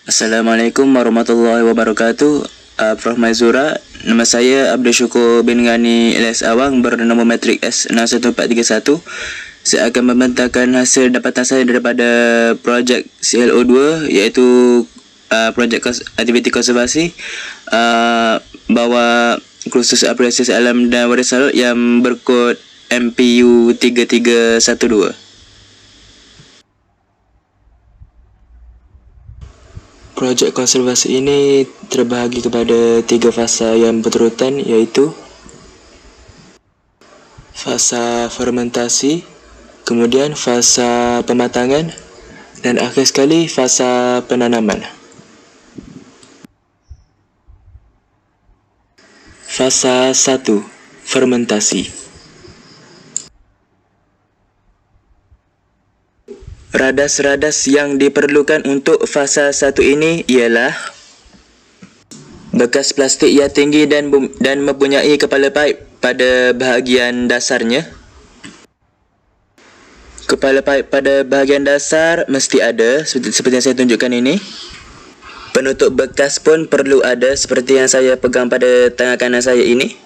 Assalamualaikum warahmatullahi wabarakatuh. Prof. Maizura, nama saya Abdul Syukur bin Ghani LS Awang bernama metrik S61431. Saya akan membentangkan hasil dapatan saya daripada projek CLO2 iaitu projek aktiviti konservasi bawah kursus apresiasi alam dan warisan yang berkod MPU 3312. Projek konservasi ini terbahagi kepada 3 fasa yang berterutan, iaitu fasa fermentasi, kemudian fasa pematangan, dan akhir sekali fasa penanaman. Fasa 1. Fermentasi. Radas-radas yang diperlukan untuk fasa 1 ini ialah bekas plastik yang tinggi dan mempunyai kepala paip pada bahagian dasarnya. Kepala paip pada bahagian dasar mesti ada seperti yang saya tunjukkan ini. Penutup bekas pun perlu ada seperti yang saya pegang pada tangan kanan saya ini.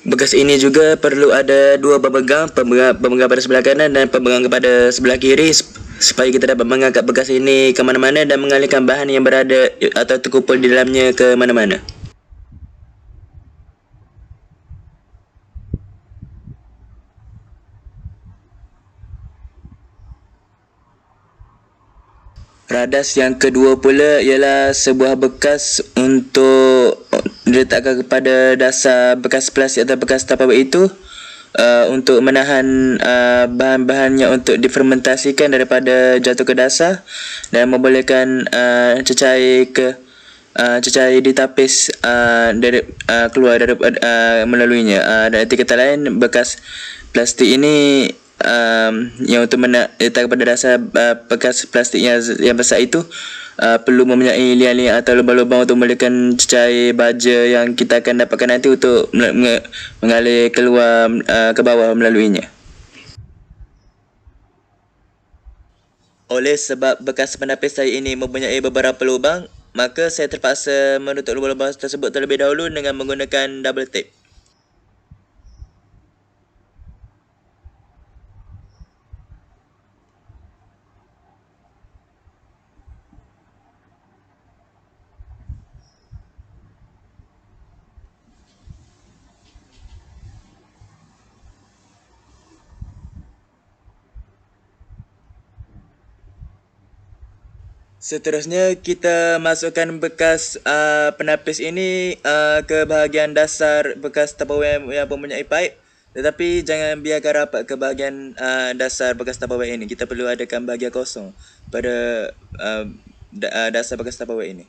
Bekas ini juga perlu ada dua pemegang pada sebelah kanan dan pemegang kepada sebelah kiri supaya kita dapat mengangkat bekas ini ke mana-mana dan mengalihkan bahan yang berada atau terkumpul di dalamnya ke mana-mana. Radas yang kedua pula ialah sebuah bekas untuk diletakkan kepada dasar bekas plastik atau bekas Tupperware itu untuk menahan bahan-bahannya untuk difermentasikan daripada jatuh ke dasar dan membolehkan cecair ditapis keluar daripada melaluinya. Dan arti kata lain, bekas plastik ini yang untuk letak pada dasar bekas plastik yang besar itu perlu mempunyai liang-liang atau lubang-lubang untuk membolehkan cecair baja yang kita akan dapatkan nanti untuk mengalir keluar ke bawah melaluinya. Oleh sebab bekas penapis saya ini mempunyai beberapa lubang, maka saya terpaksa menutup lubang-lubang tersebut terlebih dahulu dengan menggunakan double tape. Seterusnya kita masukkan bekas penapis ini ke bahagian dasar bekas Tupperware yang mempunyai paip. Tetapi jangan biarkan rapat ke bahagian dasar bekas Tupperware ini. Kita perlu adakan bahagian kosong pada dasar bekas Tupperware ini.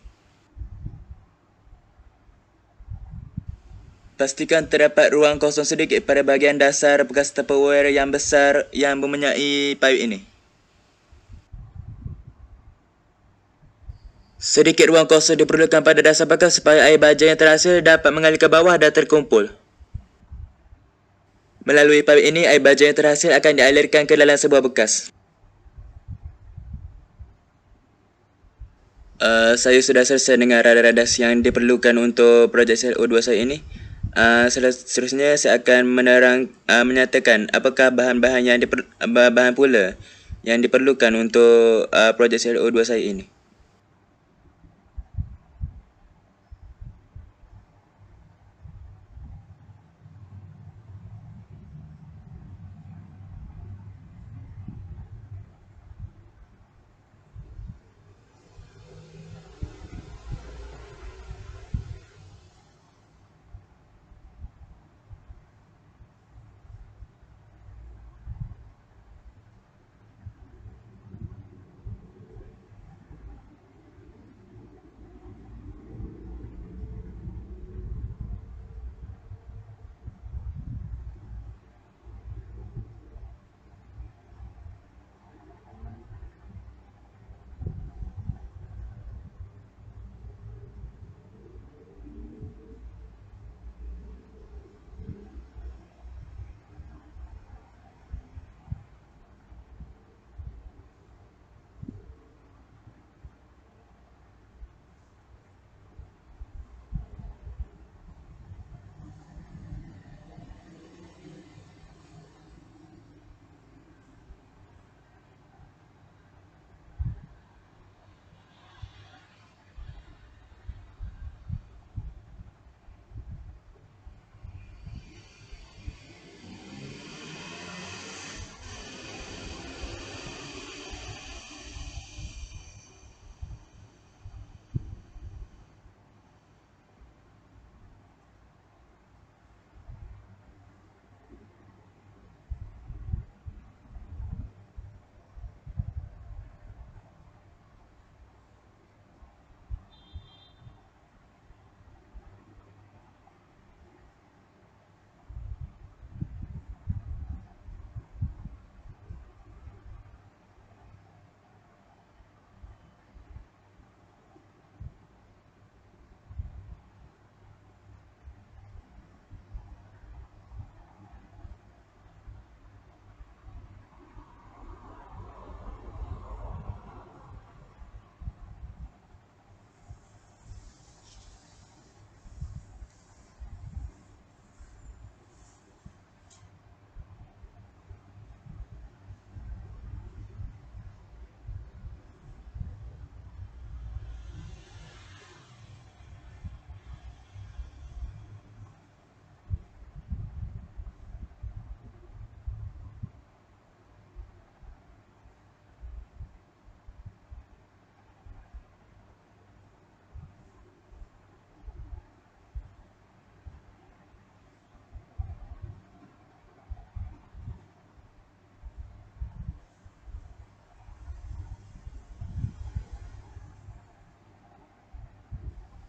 Pastikan terdapat ruang kosong sedikit pada bahagian dasar bekas Tupperware yang besar yang mempunyai paip ini. Sedikit ruang kosong diperlukan pada dasar bekas supaya air baja yang terhasil dapat mengalir ke bawah dan terkumpul. Melalui paip ini, air baja yang terhasil akan dialirkan ke dalam sebuah bekas. Saya sudah selesai dengan radas-radas yang diperlukan untuk projek CLO2 saya ini. Seterusnya saya akan menyatakan apakah bahan-bahan bahan pula yang diperlukan untuk projek CLO2 saya ini.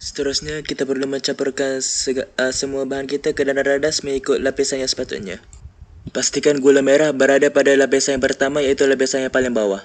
Seterusnya, kita perlu mencampurkan semua bahan kita ke dalam radas mengikut lapisan yang sepatutnya. Pastikan gula merah berada pada lapisan yang pertama, iaitu lapisan yang paling bawah.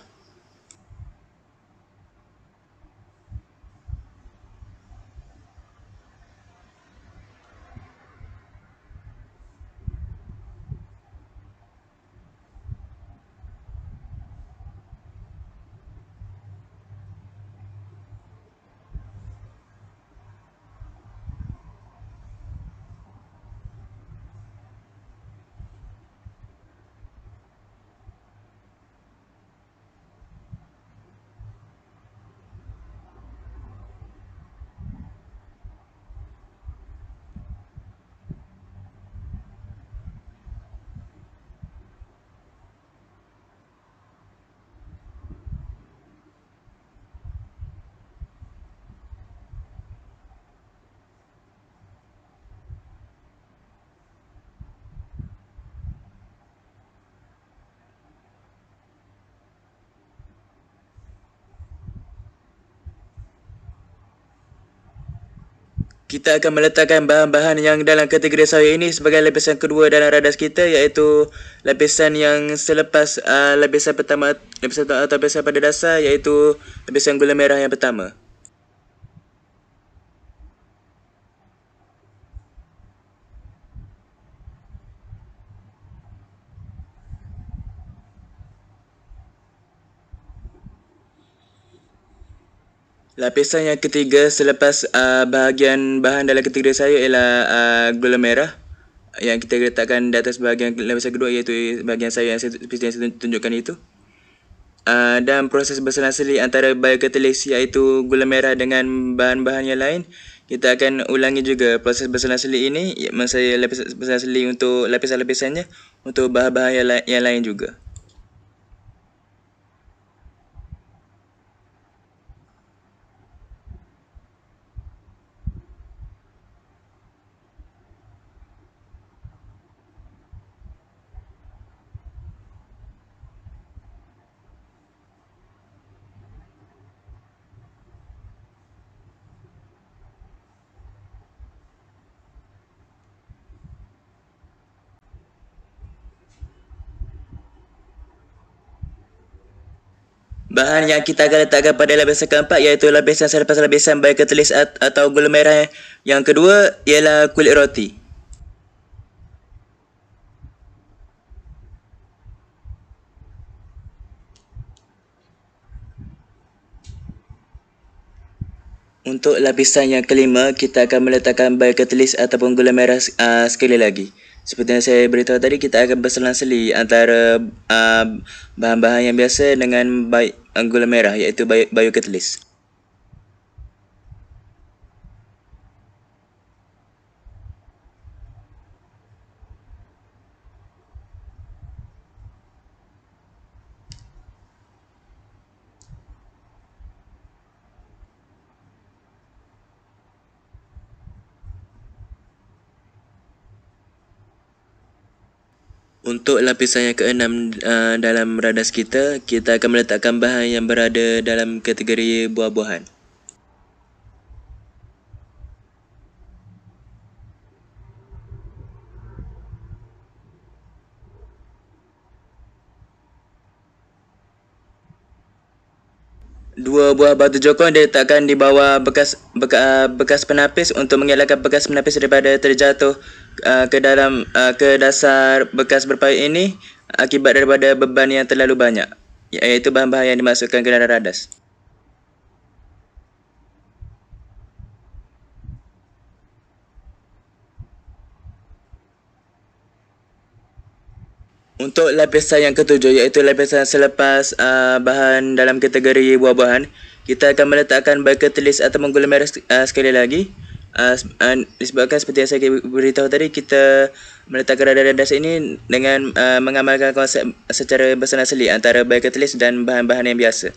Kita akan meletakkan bahan-bahan yang dalam kategori sayur ini sebagai lapisan kedua dalam radas kita, iaitu lapisan yang selepas lapisan pertama, lapisan atau lapisan pada dasar, iaitu lapisan gula merah yang pertama. Lapisan yang ketiga selepas bahagian bahan dalam kategori sayur ialah gula merah yang kita letakkan di atas bahagian lapisan kedua, iaitu bahagian sayur yang seperti yang saya tunjukkan itu. Dan proses berselang-seli antara biokatalis iaitu gula merah dengan bahan-bahan yang lain, kita akan ulangi juga proses berselang-seli ini. Saya berselang-seli untuk lapisan-lapisannya untuk bahan-bahan yang lain juga. Bahan yang kita akan letakkan pada lapisan keempat, iaitu lapisan selepas lapisan biokatalis atau gula merah yang kedua, ialah kulit roti. Untuk lapisan yang kelima, kita akan meletakkan biokatalis ataupun gula merah sekali lagi. Seperti yang saya beritahu tadi, kita akan berselang-seli antara bahan-bahan yang biasa dengan gula merah, iaitu biokatalis. Untuk lapisan yang keenam dalam radas kita, kita akan meletakkan bahan yang berada dalam kategori buah-buahan. Dua buah batu jokong diletakkan di bawah bekas penapis untuk mengelakkan bekas penapis daripada terjatuh ke dasar bekas berpayut ini akibat daripada beban yang terlalu banyak, iaitu bahan-bahan yang dimasukkan ke dalam radas. Untuk lapisan yang ketujuh, iaitu lapisan selepas bahan dalam kategori buah-buahan, kita akan meletakkan biokatalis atau gula merah sekali lagi. Disebabkan seperti yang saya beritahu tadi, kita meletakkan radas ini dengan mengamalkan konsep secara berselang-seli antara biokatalis dan bahan-bahan yang biasa.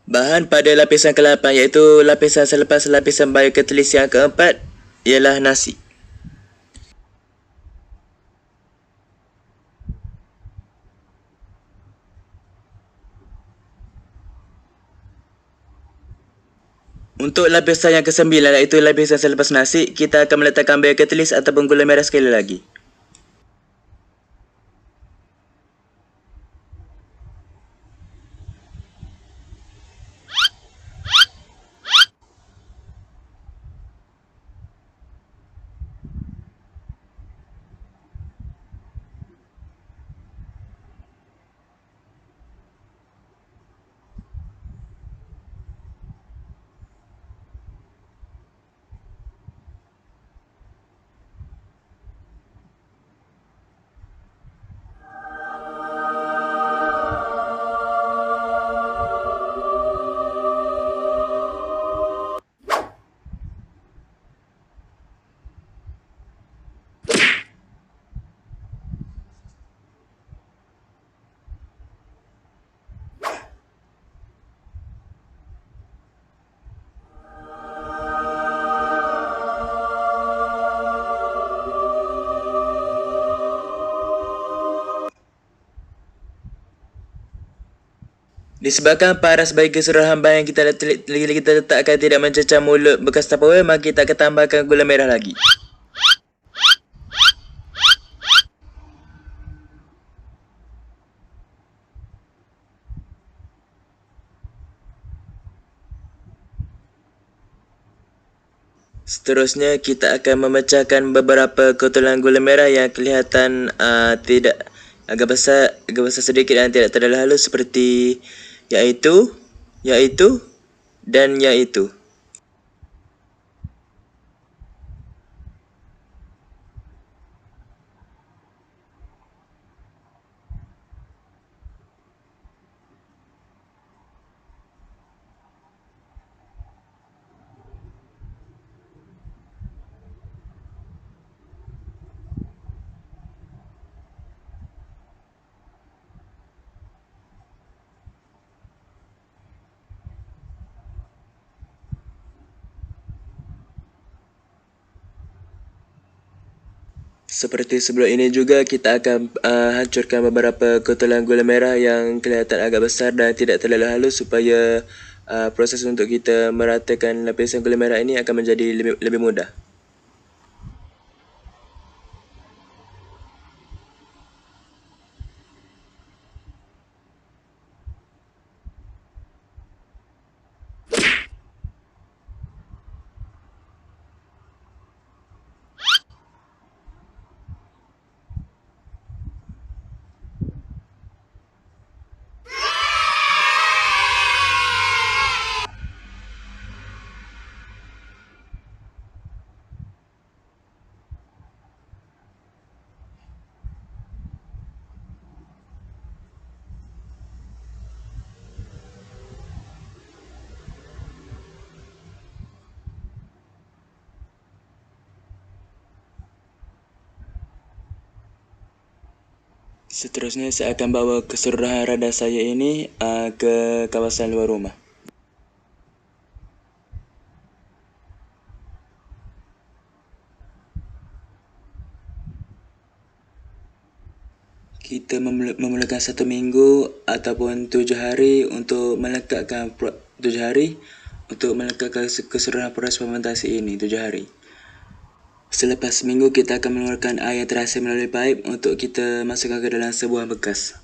Bahan pada lapisan ke-8 iaitu lapisan selepas lapisan biokatalis yang keempat ialah nasi. Untuk lapisan yang ke-9 iaitu lapisan selepas nasi, kita akan meletakkan biokatalis ataupun gula merah sekali lagi. Disebabkan paras bagi keseluruhan bahan yang kita letakkan tidak mencecah mulut bekas Tupperware, maka kita akan tambahkan gula merah lagi. Seterusnya, kita akan memecahkan beberapa kotolan gula merah yang kelihatan tidak agak besar sedikit dan tidak terlalu halus seperti iaitu dan iaitu. Seperti sebelum ini juga, kita akan hancurkan beberapa kotolan gula merah yang kelihatan agak besar dan tidak terlalu halus supaya proses untuk kita meratakan lapisan gula merah ini akan menjadi lebih mudah. Seterusnya, saya akan bawa keseluruhan radar saya ini ke kawasan luar rumah. Kita memerlukan 1 minggu ataupun 7 hari untuk melekatkan 7 hari untuk melekatkan keseluruhan proses fermentasi ini 7 hari. Selepas seminggu, kita akan mengeluarkan air terhasil melalui paip untuk kita masukkan ke dalam sebuah bekas.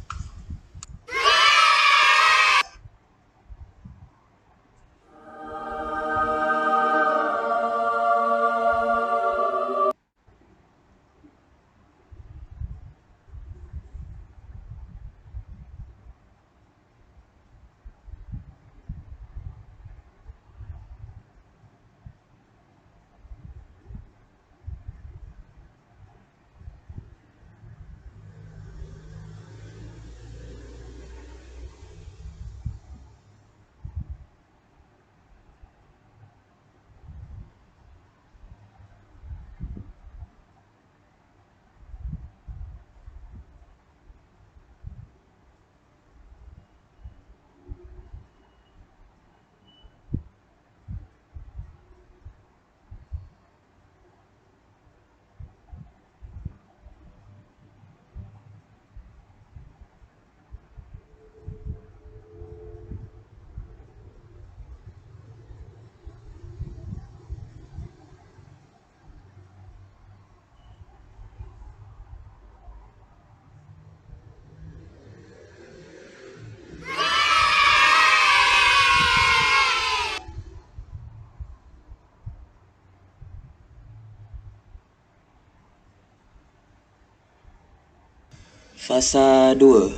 Fasa 2,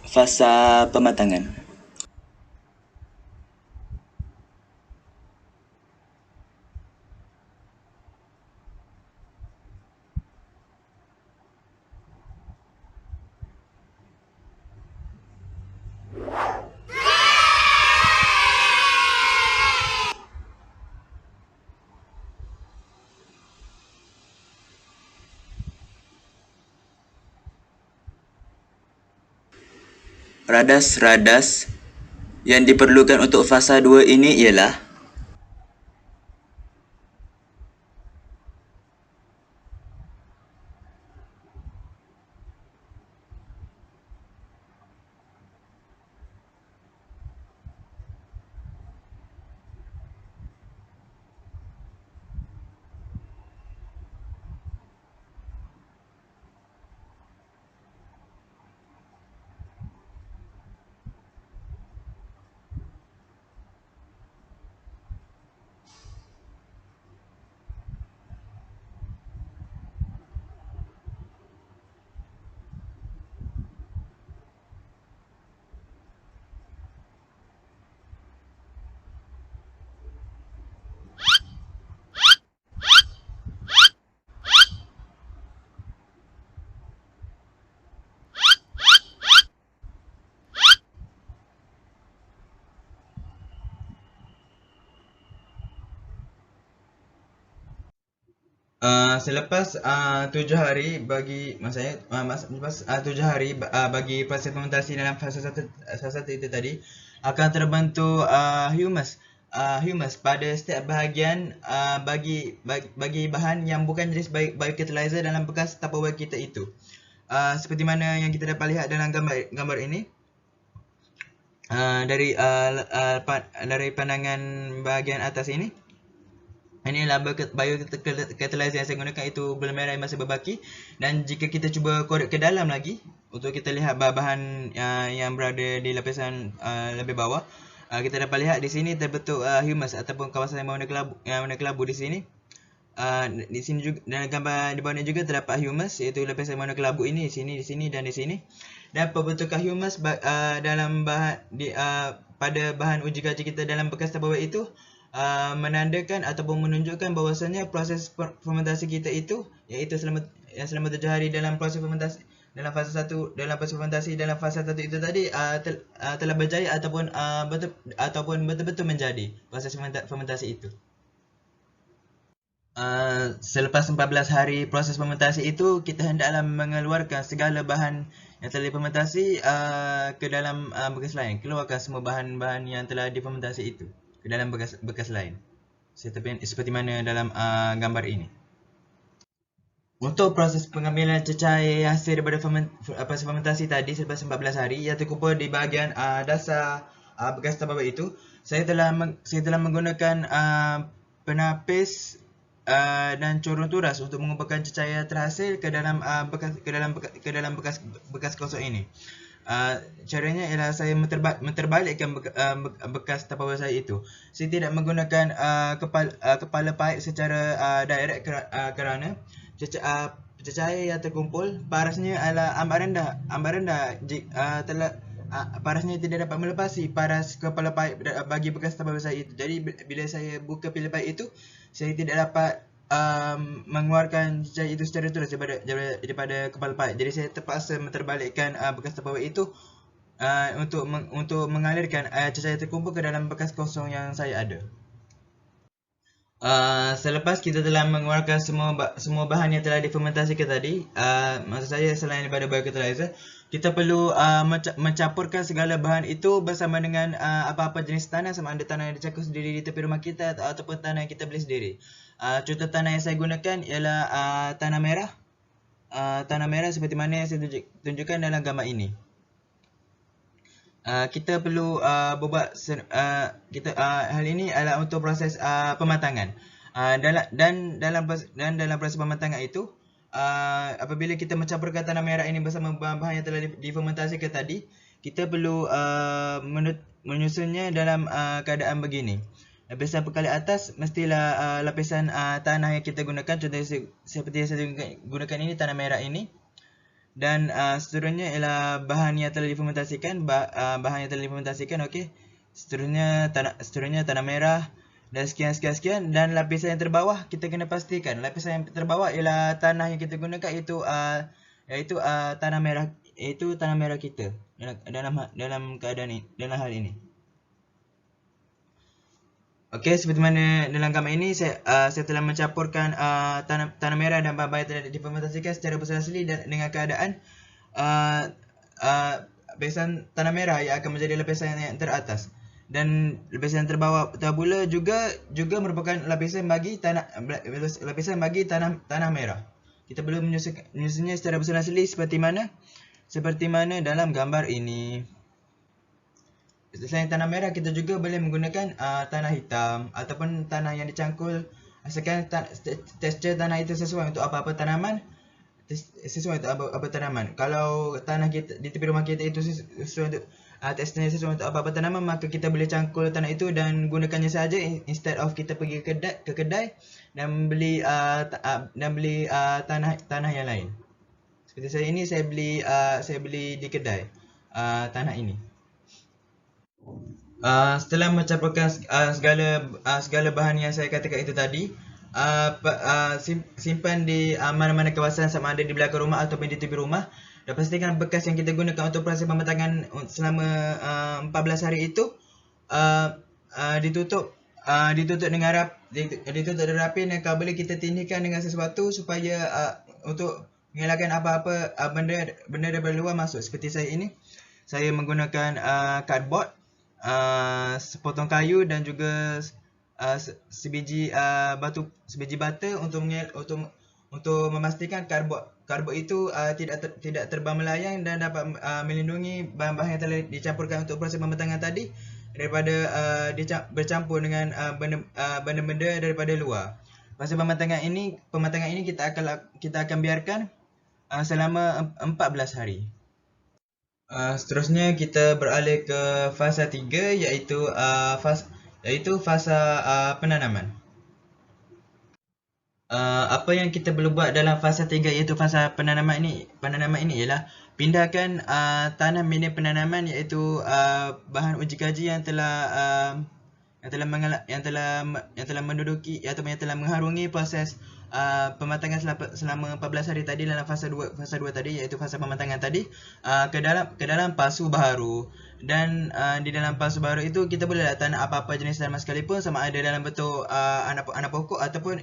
fasa pematangan. Radas-radas yang diperlukan untuk fasa 2 ini ialah Selepas 7 hari bagi maksudnya lepas 7 hari bagi proses fermentasi dalam fasa satu itu tadi akan terbentuk humus pada setiap bahagian bagi bahan yang bukan jenis biofertilizer dalam bekas Tupperware kita itu. Seperti mana yang kita dapat lihat dalam gambar ini. Dari pandangan bahagian atas ini, inilah biokatalyzer yang saya gunakan, itu gula merah yang masih berbaki. Dan jika kita cuba korek ke dalam lagi untuk kita lihat bahan yang berada di lapisan lebih bawah, kita dapat lihat di sini terbentuk humus ataupun kawasan yang warna kelabu di sini. Di sini juga, dan gambar di bawah ini juga terdapat humus, iaitu lapisan warna kelabu ini di sini dan di sini. Dan pembentukan humus dalam pada bahan uji kaji kita dalam bekas Tupperware itu menandakan ataupun menunjukkan bahawasanya proses fermentasi kita itu, iaitu selama 7 hari dalam proses fermentasi dalam fasa 1 dalam fasa 1 itu tadi telah berjaya ataupun betul-betul menjadi proses fermentasi itu. Selepas 14 hari proses fermentasi itu, kita hendaklah mengeluarkan segala bahan yang telah difermentasi ke dalam bekas lain. Keluarkan semua bahan-bahan yang telah difermentasi itu ke dalam bekas lain. Seperti mana dalam gambar ini. Untuk proses pengambilan cecair hasil daripada proses fermentasi tadi selepas 14 hari yang terkumpul di bahagian dasar bekas Tupperware itu, saya telah menggunakan penapis dan corong turas untuk mengumpulkan cecair terhasil ke dalam bekas kosong ini. Caranya ialah saya menterbalikkan bekas Tupperware saya itu. Saya tidak menggunakan kepala paip secara direct kerana cecair yang terkumpul parasnya adalah amat rendah parasnya tidak dapat melepasi paras kepala paip bagi bekas Tupperware saya itu. Jadi bila saya buka pipa paip itu, saya tidak dapat mengeluarkan cecair itu secara terus daripada kepala paip. Jadi saya terpaksa menterbalikkan bekas Tupperware itu untuk mengalirkan cecair terkumpul ke dalam bekas kosong yang saya ada. Selepas kita telah mengeluarkan semua bahan yang telah difermentasikan tadi, maksud saya selain daripada biokatalyzer, kita perlu mencampurkan segala bahan itu bersama dengan apa-apa jenis tanah, sama ada tanah yang dicakul sendiri di tepi rumah kita ataupun tanah yang kita beli sendiri. Contoh tanah yang saya gunakan ialah tanah merah. Tanah merah seperti mana yang saya tunjukkan dalam gambar ini. Kita perlu hal ini adalah untuk proses pematangan. Dalam proses pematangan itu, apabila kita mencampurkan tanah merah ini bersama bahan-bahan yang telah difermentasikan tadi, kita perlu menyusunnya dalam keadaan begini. Lapisan perkali atas mestilah lapisan tanah yang kita gunakan. Contohnya seperti yang saya gunakan ini, tanah merah ini. Dan seterusnya ialah bahan yang telah difermentasikan, bahan yang telah difermentasikan, okey. Seterusnya tanah merah dan sekian. Dan lapisan yang terbawah kita kena pastikan lapisan yang terbawah ialah tanah yang kita gunakan iaitu tanah merah kita dalam keadaan ini, dalam hal ini. Okey, seperti mana dalam gambar ini saya telah mencampurkan tanah merah dan bahan-bahan yang telah difermentasikan secara bersila-sili dan dengan keadaan lapisan tanah merah yang akan menjadi lapisan yang teratas, dan lapisan yang terbawah pula juga merupakan lapisan bagi tanah merah. Kita perlu menyusunnya secara bersila-sili seperti mana dalam gambar ini. Selain tanah merah, kita juga boleh menggunakan tanah hitam ataupun tanah yang dicangkul, asalkan tekstur tanah itu sesuai untuk apa-apa tanaman. Kalau tanah kita di tepi rumah kita itu sesuai untuk teksturnya sesuai untuk apa-apa tanaman, maka kita boleh cangkul tanah itu dan gunakannya saja instead of kita pergi ke kedai dan beli tanah yang lain. Seperti saya ini, saya beli di kedai tanah ini. Setelah mencampurkan segala bahan yang saya katakan itu tadi, simpan di mana-mana kawasan, sama ada di belakang rumah ataupun di tepi rumah, dan pastikan bekas yang kita gunakan untuk proses pematangan selama 14 hari itu ditutup dengan rapi, dan kalau boleh kita tindihkan dengan sesuatu supaya untuk mengelakkan apa-apa benda daripada luar masuk. Seperti saya ini, saya menggunakan cardboard, sepotong kayu dan juga sebiji bata untuk memastikan karbon itu tidak terbang melayang dan dapat melindungi bahan-bahan yang telah dicampurkan untuk proses pematangan tadi daripada bercampur dengan benda-benda daripada luar. Proses pematangan ini kita akan biarkan selama 14 hari. Seterusnya kita beralih ke fasa 3, iaitu fasa penanaman. Apa yang kita perlu buat dalam fasa 3 iaitu fasa penanaman ini ialah pindahkan tanah milik penanaman, iaitu bahan uji kaji yang telah menduduki ataupun yang telah mengharungi proses pematangan selama 14 hari tadi dalam fasa 2 tadi, iaitu fasa pematangan tadi, ke dalam pasu baharu. Dan di dalam pasu baharu itu kita boleh letak apa-apa jenis tanaman sekalipun, sama ada dalam bentuk anak pokok ataupun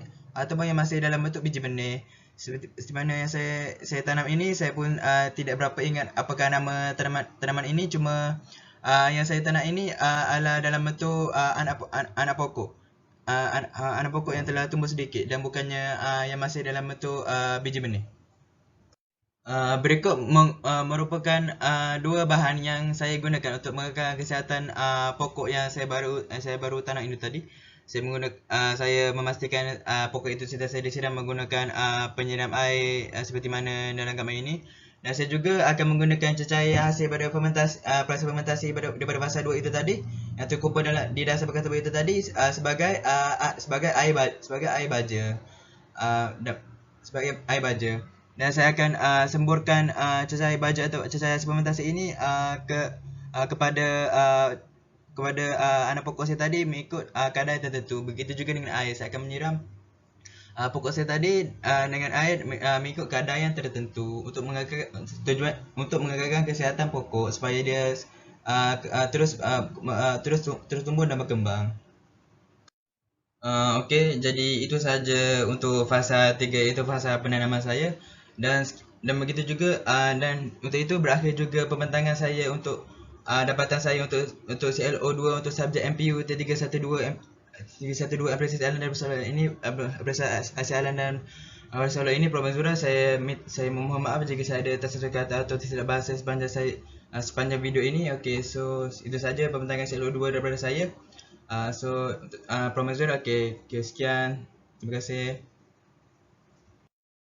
yang masih dalam bentuk biji benih. Seperti mana yang saya tanam ini, saya pun tidak berapa ingat apakah nama tanaman ini, cuma yang saya tanam ini adalah dalam bentuk anak pokok. Anak pokok yang telah tumbuh sedikit dan bukannya yang masih dalam bentuk biji benih. Berikut merupakan dua bahan yang saya gunakan untuk mengekalkan kesihatan pokok yang saya baru tanam ini tadi. Saya memastikan pokok itu saya disiram menggunakan penyiram air seperti mana dalam gambar ini. Dan saya juga akan menggunakan cecair hasil pada proses fermentasi daripada fasa 2 itu tadi, yang terkumpul di dasar bekas tebu itu tadi, sebagai air baja. Dan saya akan semburkan cecair baja atau cecair hasil fermentasi ini kepada anak pokok saya tadi mengikut kadar tertentu. Begitu juga dengan air, saya akan menyiram pokok saya tadi dengan air mengikut kadar yang tertentu untuk mengekalkan kesihatan pokok supaya dia terus tumbuh dan berkembang. Okey, jadi itu saja untuk fasa 3, iaitu fasa penanaman saya, dan begitu juga dan untuk itu berakhir juga pembentangan saya untuk dapatan saya untuk CLO2 untuk subjek MPU T312 Apresiasi Island dan Bersalah ini, Asia Island dan Bersalah ini, Provinsi Zura. Saya memohon maaf jika saya ada tersalah kata atau tersilap bahasa sepanjang video ini. Okey, so itu saja pembentangan CLO2 daripada saya. Provinsi Zura. Okey, sekian. Terima kasih.